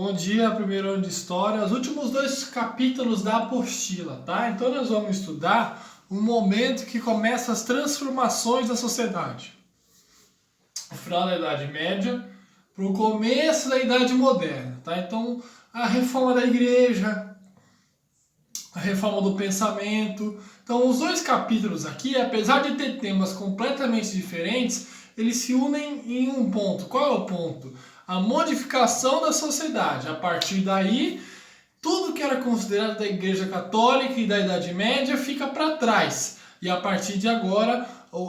Bom dia, primeiro ano de História. Os últimos dois capítulos da apostila, tá? Então nós vamos estudar o momento que começam as transformações da sociedade. O final da Idade Média para o começo da Idade Moderna, tá? Então a reforma da igreja, a reforma do pensamento. Então os dois capítulos aqui, apesar de ter temas completamente diferentes, eles se unem em um ponto. Qual é o ponto? A modificação da sociedade. A partir daí, tudo que era considerado da Igreja Católica e da Idade Média fica para trás. E a partir de agora,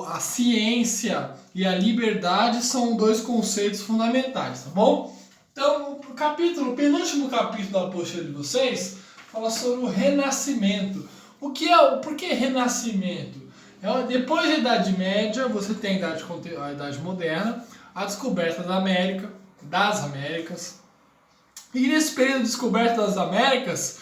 a ciência e a liberdade são dois conceitos fundamentais, tá bom? Então, o penúltimo capítulo da apostila de vocês fala sobre o Renascimento. Por que Renascimento? Depois da Idade Média, você tem a Idade Moderna, a descoberta das Américas. E nesse período de descoberta das Américas,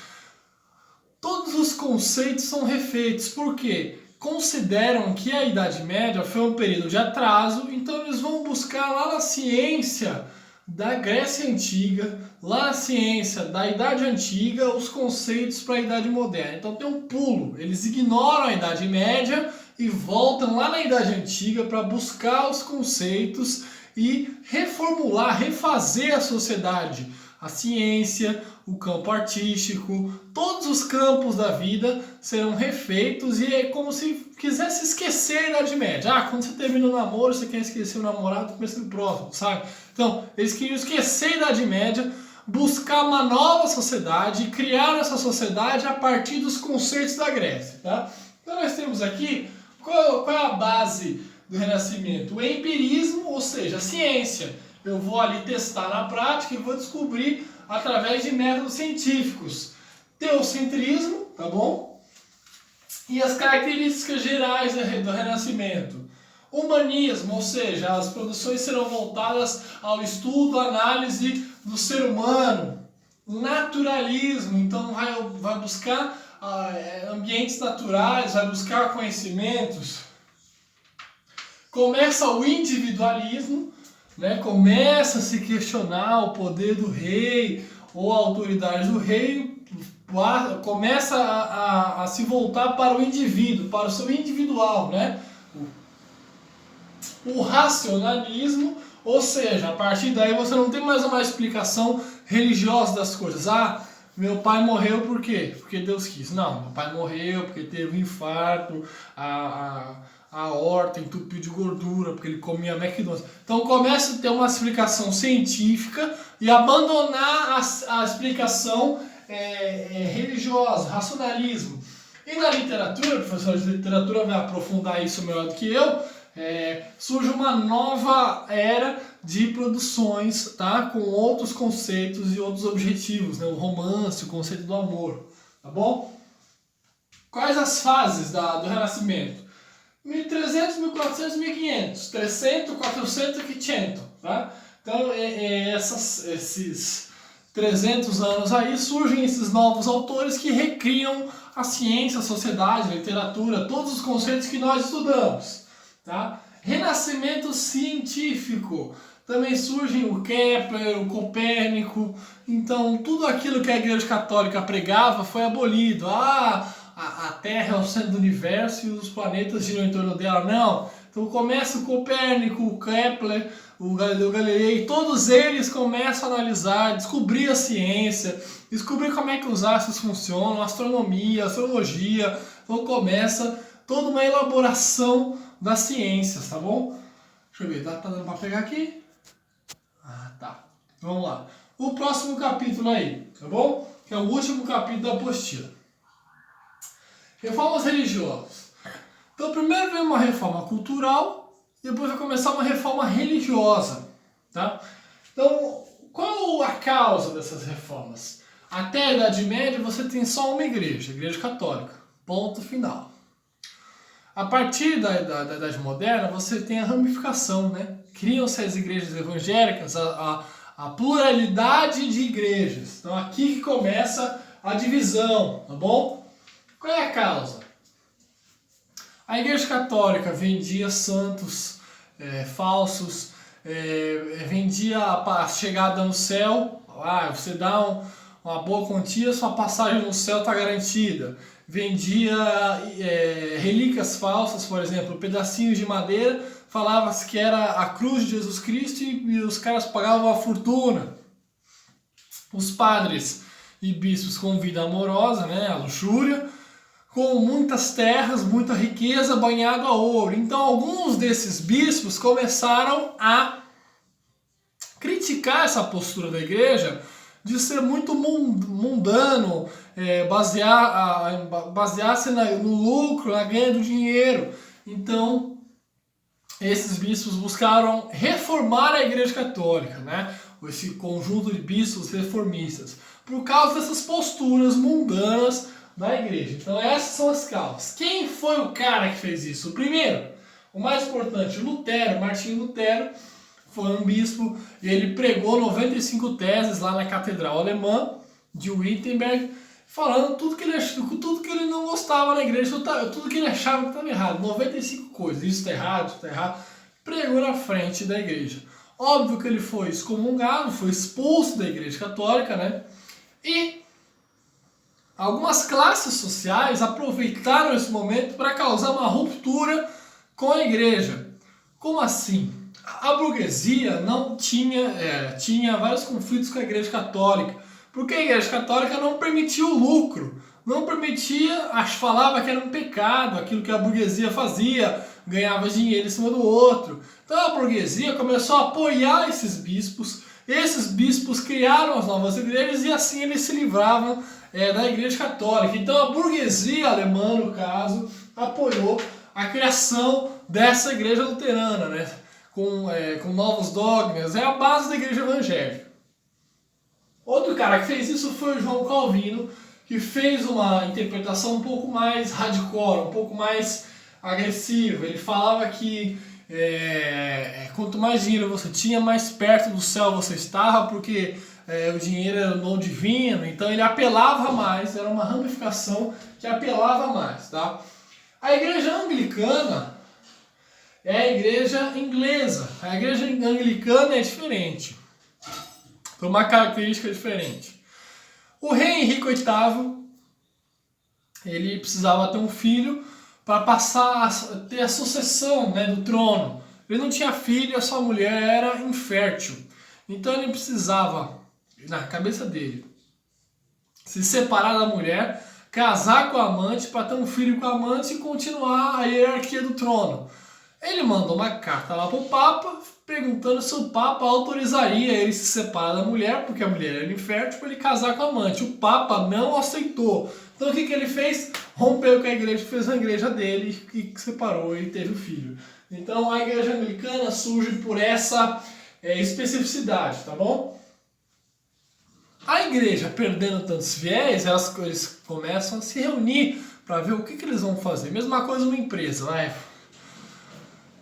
todos os conceitos são refeitos. Por quê? Consideram que a Idade Média foi um período de atraso, então eles vão buscar lá na ciência da Grécia Antiga, lá na ciência da Idade Antiga, os conceitos para a Idade Moderna. Então tem um pulo, eles ignoram a Idade Média e voltam lá na Idade Antiga para buscar os conceitos e reformular, refazer a sociedade, a ciência, o campo artístico, todos os campos da vida serão refeitos e é como se quisesse esquecer a Idade Média. Quando você termina o namoro, você quer esquecer o namorado, começa no próximo, sabe? Então, eles queriam esquecer a Idade Média, buscar uma nova sociedade e criar essa sociedade a partir dos conceitos da Grécia, tá? Então nós temos aqui, qual é a base do Renascimento? O empirismo, ou seja, a ciência. Eu vou ali testar na prática e vou descobrir através de métodos científicos. Teocentrismo, tá bom? E as características gerais do Renascimento. Humanismo, ou seja, as produções serão voltadas ao estudo, análise do ser humano. Naturalismo, então vai buscar ambientes naturais, vai buscar conhecimentos. Começa o individualismo, né? Começa a se questionar o poder do rei ou a autoridade do rei, começa a se voltar para o indivíduo, para o seu individual, né? O racionalismo, ou seja, a partir daí você não tem mais uma explicação religiosa das coisas. Meu pai morreu por quê? Porque Deus quis. Não, meu pai morreu porque teve um infarto, a aorta entupiu de gordura, porque ele comia McDonald's. Então começa a ter uma explicação científica e abandonar a explicação religiosa, racionalismo. E na literatura, o professor de literatura vai aprofundar isso melhor do que eu, surge uma nova era de produções, tá? Com outros conceitos e outros objetivos, né? O romance, o conceito do amor, tá bom? Quais as fases do Renascimento? 1300, 1400, 1500, 300, 400 e 500, tá? Então, esses 300 anos aí surgem esses novos autores que recriam a ciência, a sociedade, a literatura, todos os conceitos que nós estudamos, tá? Renascimento científico. Também surgem o Kepler, o Copérnico. Então, tudo aquilo que a Igreja Católica pregava foi abolido. A Terra é o centro do universo e os planetas giram em torno dela. Não. Então começa o Copérnico, o Kepler, o Galileu Galilei, todos eles começam a analisar, descobrir a ciência, descobrir como é que os astros funcionam, astronomia, astrologia. Então começa toda uma elaboração das ciências, tá bom? Deixa eu ver, tá dando para pegar aqui? Tá. Vamos lá. O próximo capítulo aí, tá bom? Que é o último capítulo da apostila. Reformas religiosas. Então primeiro vem uma reforma cultural, depois vai começar uma reforma religiosa, tá? Então, qual a causa dessas reformas? Até a Idade Média você tem só uma igreja, a Igreja Católica. Ponto final. A partir da Idade Moderna você tem a ramificação, né? Criam-se as igrejas evangélicas, a pluralidade de igrejas. Então aqui que começa a divisão, tá bom? Qual é a causa? A Igreja Católica vendia santos falsos, vendia a chegada no céu, Você dá uma boa quantia, sua passagem no céu está garantida. Vendia relíquias falsas, por exemplo, pedacinhos de madeira, falava-se que era a cruz de Jesus Cristo e os caras pagavam uma fortuna. Os padres e bispos com vida amorosa, né, a luxúria, com muitas terras, muita riqueza, banhado a ouro. Então alguns desses bispos começaram a criticar essa postura da igreja de ser muito mundano, basear-se no lucro, na ganha do dinheiro. Então, esses bispos buscaram reformar a Igreja Católica, né? Esse conjunto de bispos reformistas, por causa dessas posturas mundanas da igreja. Então, essas são as causas. Quem foi o cara que fez isso? O primeiro, o mais importante, Lutero, Martinho Lutero, foi um bispo e ele pregou 95 teses lá na Catedral Alemã de Wittenberg, falando tudo que ele não gostava na igreja, tudo que ele achava que estava errado. 95 coisas, isso está errado, isso está errado. Pregou na frente da igreja. Óbvio que ele foi excomungado, foi expulso da Igreja Católica, né? E algumas classes sociais aproveitaram esse momento para causar uma ruptura com a igreja. Como assim? A burguesia não tinha vários conflitos com a Igreja Católica, porque a Igreja Católica não permitia o lucro, não permitia, falava que era um pecado aquilo que a burguesia fazia, ganhava dinheiro em cima do outro. Então a burguesia começou a apoiar esses bispos criaram as novas igrejas e assim eles se livravam da Igreja Católica. Então a burguesia alemã, no caso, apoiou a criação dessa igreja luterana, né? Com novos dogmas, é a base da igreja evangélica. Outro cara que fez isso foi o João Calvino, que fez uma interpretação um pouco mais hardcore, um pouco mais agressiva. Ele falava que quanto mais dinheiro você tinha, mais perto do céu você estava, porque o dinheiro era o dom divino, então ele apelava mais, era uma ramificação que apelava mais, tá? A igreja anglicana é a igreja inglesa. A igreja anglicana é diferente. Tem uma característica diferente. O rei Henrique VIII, ele precisava ter um filho para ter a sucessão, né, do trono. Ele não tinha filho, a sua mulher era infértil. Então ele precisava, na cabeça dele, se separar da mulher, casar com a amante para ter um filho com a amante e continuar a hierarquia do trono. Ele mandou uma carta lá para o Papa, perguntando se o Papa autorizaria ele se separar da mulher, porque a mulher era infértil, para ele casar com a amante. O Papa não aceitou. Então o que ele fez? Rompeu com a igreja, fez a igreja dele e separou e teve o filho. Então a igreja anglicana surge por essa especificidade, tá bom? A igreja, perdendo tantos fiéis, eles começam a se reunir para ver o que eles vão fazer. Mesma coisa numa empresa, né?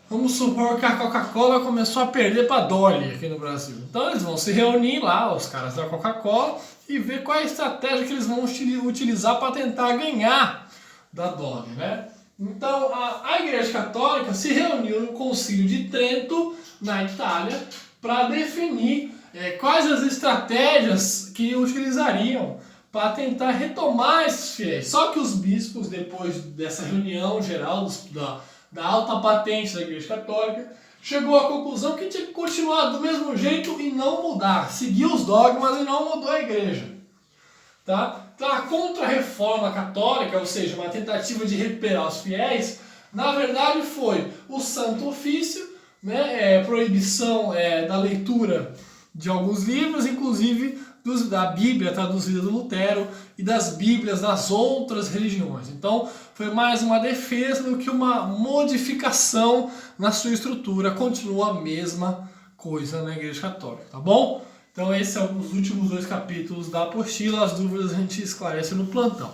Vamos supor que a Coca-Cola começou a perder para a Dolly aqui no Brasil. Então eles vão se reunir lá, os caras da Coca-Cola, e ver qual é a estratégia que eles vão utilizar para tentar ganhar da Dolly, né? Então a Igreja Católica se reuniu no Concílio de Trento, na Itália, para definir quais as estratégias que utilizariam para tentar retomar esses fiéis. Só que os bispos, depois dessa reunião geral da alta patente da Igreja Católica, chegou à conclusão que tinha que continuar do mesmo jeito e não mudar, seguir os dogmas e não mudou a Igreja. Tá? Então a contra-reforma católica, ou seja, uma tentativa de recuperar os fiéis, na verdade foi o Santo Ofício, né, proibição da leitura de alguns livros, inclusive da Bíblia traduzida do Lutero e das Bíblias das outras religiões. Então foi mais uma defesa do que uma modificação na sua estrutura. Continua a mesma coisa na Igreja Católica, tá bom? Então esses são os últimos 2 capítulos da apostila. As dúvidas a gente esclarece no plantão.